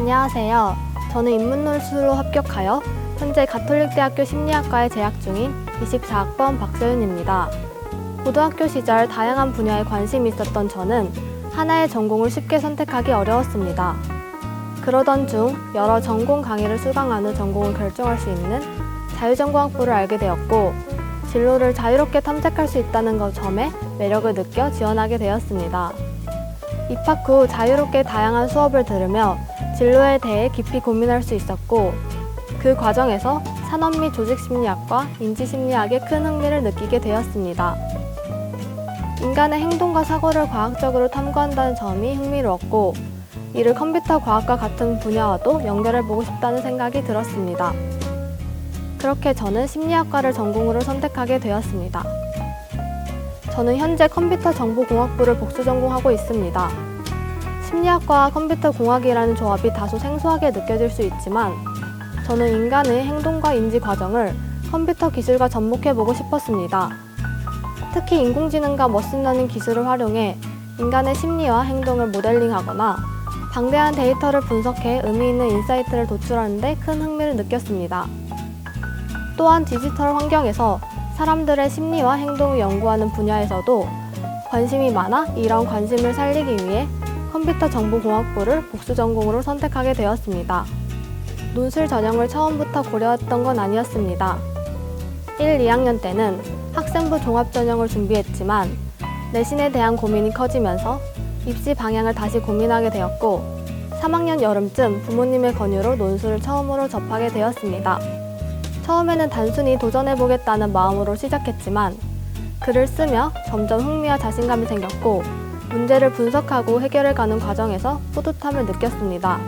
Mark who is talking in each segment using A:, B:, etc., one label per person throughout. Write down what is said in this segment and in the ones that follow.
A: 안녕하세요. 저는 인문논술로 합격하여 현재 가톨릭대학교 심리학과에 재학 중인 24학번 박서윤입니다. 고등학교 시절 다양한 분야에 관심이 있었던 저는 하나의 전공을 쉽게 선택하기 어려웠습니다. 그러던 중 여러 전공 강의를 수강한 후 전공을 결정할 수 있는 자유전공학부를 알게 되었고, 진로를 자유롭게 탐색할 수 있다는 점에 매력을 느껴 지원하게 되었습니다. 입학 후 자유롭게 다양한 수업을 들으며 진로에 대해 깊이 고민할 수 있었고, 그 과정에서 산업 및 조직심리학과 인지심리학에 큰 흥미를 느끼게 되었습니다. 인간의 행동과 사고를 과학적으로 탐구한다는 점이 흥미로웠고, 이를 컴퓨터 과학과 같은 분야와도 연결해보고 싶다는 생각이 들었습니다. 그렇게 저는 심리학과를 전공으로 선택하게 되었습니다. 저는 현재 컴퓨터정보공학부를 복수 전공하고 있습니다. 심리학과와 컴퓨터공학이라는 조합이 다소 생소하게 느껴질 수 있지만, 저는 인간의 행동과 인지 과정을 컴퓨터 기술과 접목해보고 싶었습니다. 특히 인공지능과 머신러닝 기술을 활용해 인간의 심리와 행동을 모델링하거나 방대한 데이터를 분석해 의미 있는 인사이트를 도출하는 데 큰 흥미를 느꼈습니다. 또한 디지털 환경에서 사람들의 심리와 행동을 연구하는 분야에서도 관심이 많아 이런 관심을 살리기 위해 컴퓨터정보공학부를 복수 전공으로 선택하게 되었습니다. 논술 전형을 처음부터 고려했던 건 아니었습니다. 1, 2학년 때는 학생부 종합 전형을 준비했지만 내신에 대한 고민이 커지면서 입시 방향을 다시 고민하게 되었고, 3학년 여름쯤 부모님의 권유로 논술을 처음으로 접하게 되었습니다. 처음에는 단순히 도전해보겠다는 마음으로 시작했지만 글을 쓰며 점점 흥미와 자신감이 생겼고, 문제를 분석하고 해결해가는 과정에서 뿌듯함을 느꼈습니다.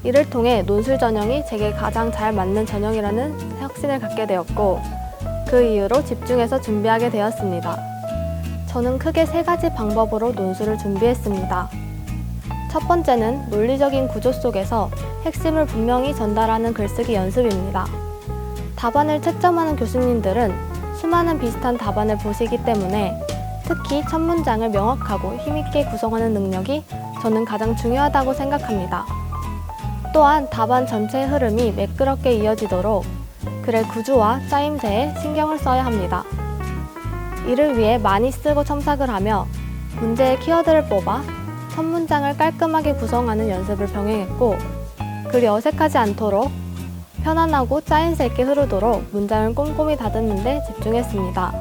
A: 이를 통해 논술 전형이 제게 가장 잘 맞는 전형이라는 확신을 갖게 되었고, 그 이후로 집중해서 준비하게 되었습니다. 저는 크게 3가지 방법으로 논술을 준비했습니다. 첫 번째는 논리적인 구조 속에서 핵심을 분명히 전달하는 글쓰기 연습입니다. 답안을 채점하는 교수님들은 수많은 비슷한 답안을 보시기 때문에 특히 첫 문장을 명확하고 힘있게 구성하는 능력이 저는 가장 중요하다고 생각합니다. 또한 답안 전체의 흐름이 매끄럽게 이어지도록 글의 구조와 짜임새에 신경을 써야 합니다. 이를 위해 많이 쓰고 첨삭을 하며 문제의 키워드를 뽑아 첫 문장을 깔끔하게 구성하는 연습을 병행했고, 글이 어색하지 않도록 편안하고 짜임새 있게 흐르도록 문장을 꼼꼼히 다듬는 데 집중했습니다.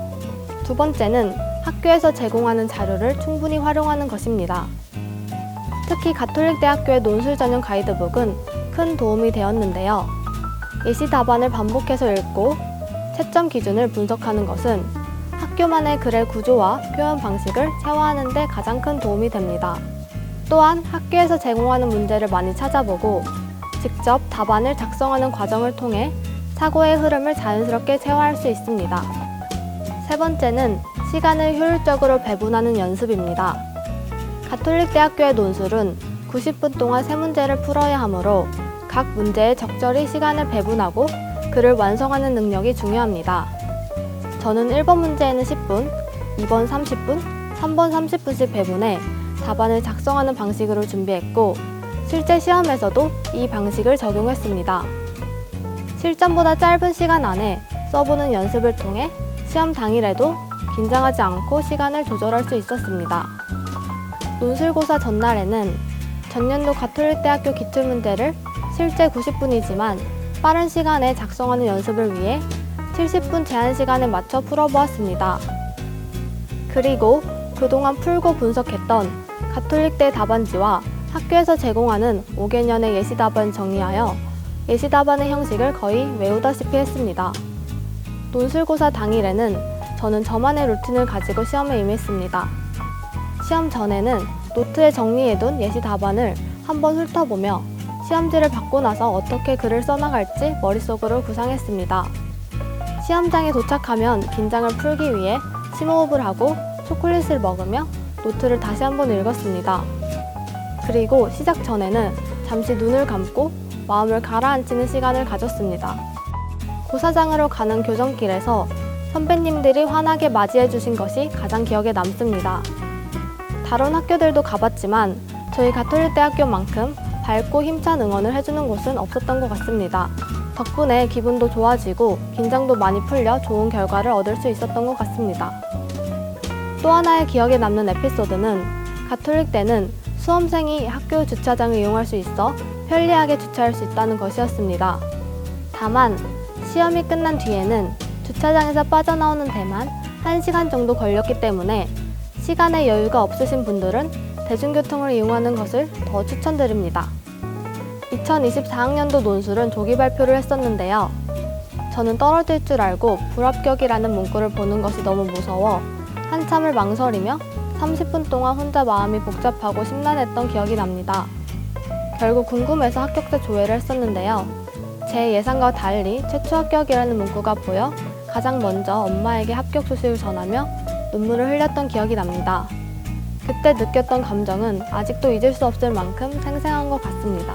A: 두 번째는 학교에서 제공하는 자료를 충분히 활용하는 것입니다. 특히 가톨릭대학교의 논술 전용 가이드북은 큰 도움이 되었는데요. 예시 답안을 반복해서 읽고 채점 기준을 분석하는 것은 학교만의 글의 구조와 표현 방식을 체화하는 데 가장 큰 도움이 됩니다. 또한 학교에서 제공하는 문제를 많이 찾아보고 직접 답안을 작성하는 과정을 통해 사고의 흐름을 자연스럽게 체화할 수 있습니다. 세 번째는 시간을 효율적으로 배분하는 연습입니다. 가톨릭대학교의 논술은 90분 동안 3문제를 풀어야 하므로 각 문제에 적절히 시간을 배분하고 글을 완성하는 능력이 중요합니다. 저는 1번 문제에는 10분, 2번 30분, 3번 30분씩 배분해 답안을 작성하는 방식으로 준비했고, 실제 시험에서도 이 방식을 적용했습니다. 실전보다 짧은 시간 안에 써보는 연습을 통해 시험 당일에도 긴장하지 않고 시간을 조절할 수 있었습니다. 논술고사 전날에는 전년도 가톨릭대학교 기출문제를 실제 90분이지만 빠른 시간에 작성하는 연습을 위해 70분 제한 시간에 맞춰 풀어보았습니다. 그리고 그동안 풀고 분석했던 가톨릭대 답안지와 학교에서 제공하는 5개년의 예시 답안 정리하여 예시 답안의 형식을 거의 외우다시피 했습니다. 논술고사 당일에는 저는 저만의 루틴을 가지고 시험에 임했습니다. 시험 전에는 노트에 정리해둔 예시 답안을 한번 훑어보며 시험지를 받고 나서 어떻게 글을 써나갈지 머릿속으로 구상했습니다. 시험장에 도착하면 긴장을 풀기 위해 심호흡을 하고 초콜릿을 먹으며 노트를 다시 한번 읽었습니다. 그리고 시작 전에는 잠시 눈을 감고 마음을 가라앉히는 시간을 가졌습니다. 고사장으로 가는 교정길에서 선배님들이 환하게 맞이해 주신 것이 가장 기억에 남습니다. 다른 학교들도 가봤지만 저희 가톨릭대학교만큼 밝고 힘찬 응원을 해주는 곳은 없었던 것 같습니다. 덕분에 기분도 좋아지고 긴장도 많이 풀려 좋은 결과를 얻을 수 있었던 것 같습니다. 또 하나의 기억에 남는 에피소드는 가톨릭대는 수험생이 학교 주차장을 이용할 수 있어 편리하게 주차할 수 있다는 것이었습니다. 다만 시험이 끝난 뒤에는 주차장에서 빠져나오는 데만 1시간 정도 걸렸기 때문에 시간에 여유가 없으신 분들은 대중교통을 이용하는 것을 더 추천드립니다. 2024학년도 논술은 조기 발표를 했었는데요. 저는 떨어질 줄 알고 불합격이라는 문구를 보는 것이 너무 무서워 한참을 망설이며 30분 동안 혼자 마음이 복잡하고 심란했던 기억이 납니다. 결국 궁금해서 합격자 조회를 했었는데요. 제 예상과 달리 최초 합격이라는 문구가 보여 가장 먼저 엄마에게 합격 소식을 전하며 눈물을 흘렸던 기억이 납니다. 그때 느꼈던 감정은 아직도 잊을 수 없을 만큼 생생한 것 같습니다.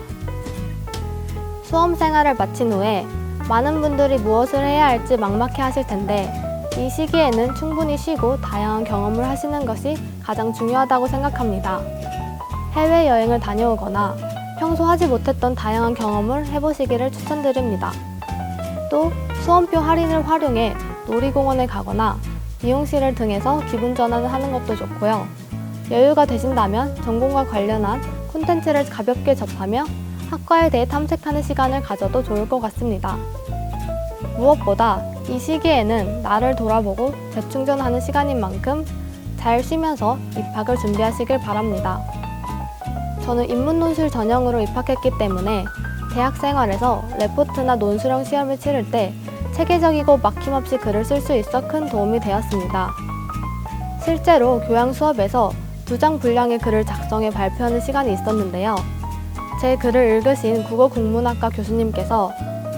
A: 수험 생활을 마친 후에 많은 분들이 무엇을 해야 할지 막막해 하실 텐데 이 시기에는 충분히 쉬고 다양한 경험을 하시는 것이 가장 중요하다고 생각합니다. 해외여행을 다녀오거나 평소 하지 못했던 다양한 경험을 해보시기를 추천드립니다. 또 수험표 할인을 활용해 놀이공원에 가거나 미용실을 등에서 기분 전환을 하는 것도 좋고요. 여유가 되신다면 전공과 관련한 콘텐츠를 가볍게 접하며 학과에 대해 탐색하는 시간을 가져도 좋을 것 같습니다. 무엇보다 이 시기에는 나를 돌아보고 재충전하는 시간인 만큼 잘 쉬면서 입학을 준비하시길 바랍니다. 저는 인문논술 전형으로 입학했기 때문에 대학 생활에서 레포트나 논술형 시험을 치를 때 체계적이고 막힘없이 글을 쓸 수 있어 큰 도움이 되었습니다. 실제로 교양 수업에서 2장 분량의 글을 작성해 발표하는 시간이 있었는데요. 제 글을 읽으신 국어국문학과 교수님께서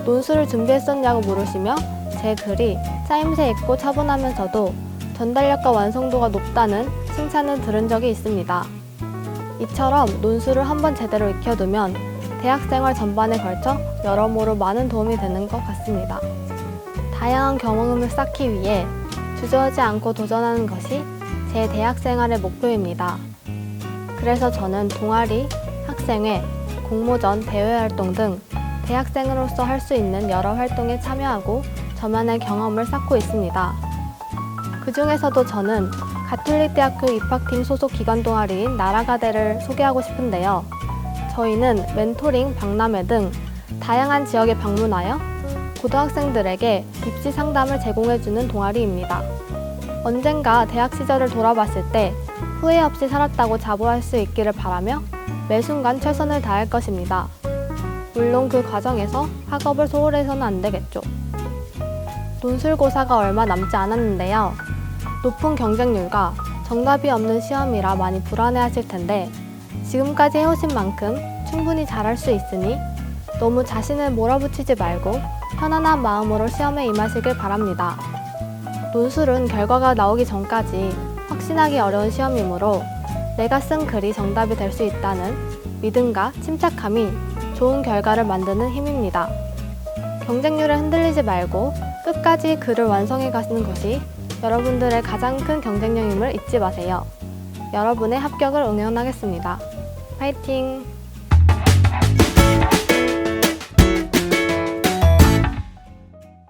A: 논술을 준비했었냐고 물으시며 제 글이 짜임새 있고 차분하면서도 전달력과 완성도가 높다는 칭찬을 들은 적이 있습니다. 이처럼 논술을 한번 제대로 익혀두면 대학생활 전반에 걸쳐 여러모로 많은 도움이 되는 것 같습니다. 다양한 경험을 쌓기 위해 주저하지 않고 도전하는 것이 제 대학생활의 목표입니다. 그래서 저는 동아리, 학생회, 공모전, 대외활동 등 대학생으로서 할 수 있는 여러 활동에 참여하고 저만의 경험을 쌓고 있습니다. 그 중에서도 저는 가톨릭대학교 입학팀 소속 기관 동아리인 나라가대를 소개하고 싶은데요. 저희는 멘토링, 박람회 등 다양한 지역에 방문하여 고등학생들에게 입시 상담을 제공해주는 동아리입니다. 언젠가 대학 시절을 돌아봤을 때 후회 없이 살았다고 자부할 수 있기를 바라며 매 순간 최선을 다할 것입니다. 물론 그 과정에서 학업을 소홀해서는 안 되겠죠. 논술고사가 얼마 남지 않았는데요. 높은 경쟁률과 정답이 없는 시험이라 많이 불안해하실 텐데 지금까지 해오신 만큼 충분히 잘할 수 있으니 너무 자신을 몰아붙이지 말고 편안한 마음으로 시험에 임하시길 바랍니다. 논술은 결과가 나오기 전까지 확신하기 어려운 시험이므로 내가 쓴 글이 정답이 될 수 있다는 믿음과 침착함이 좋은 결과를 만드는 힘입니다. 경쟁률에 흔들리지 말고 끝까지 글을 완성해 가시는 것이 여러분들의 가장 큰 경쟁력임을 잊지 마세요. 여러분의 합격을 응원하겠습니다. 파이팅!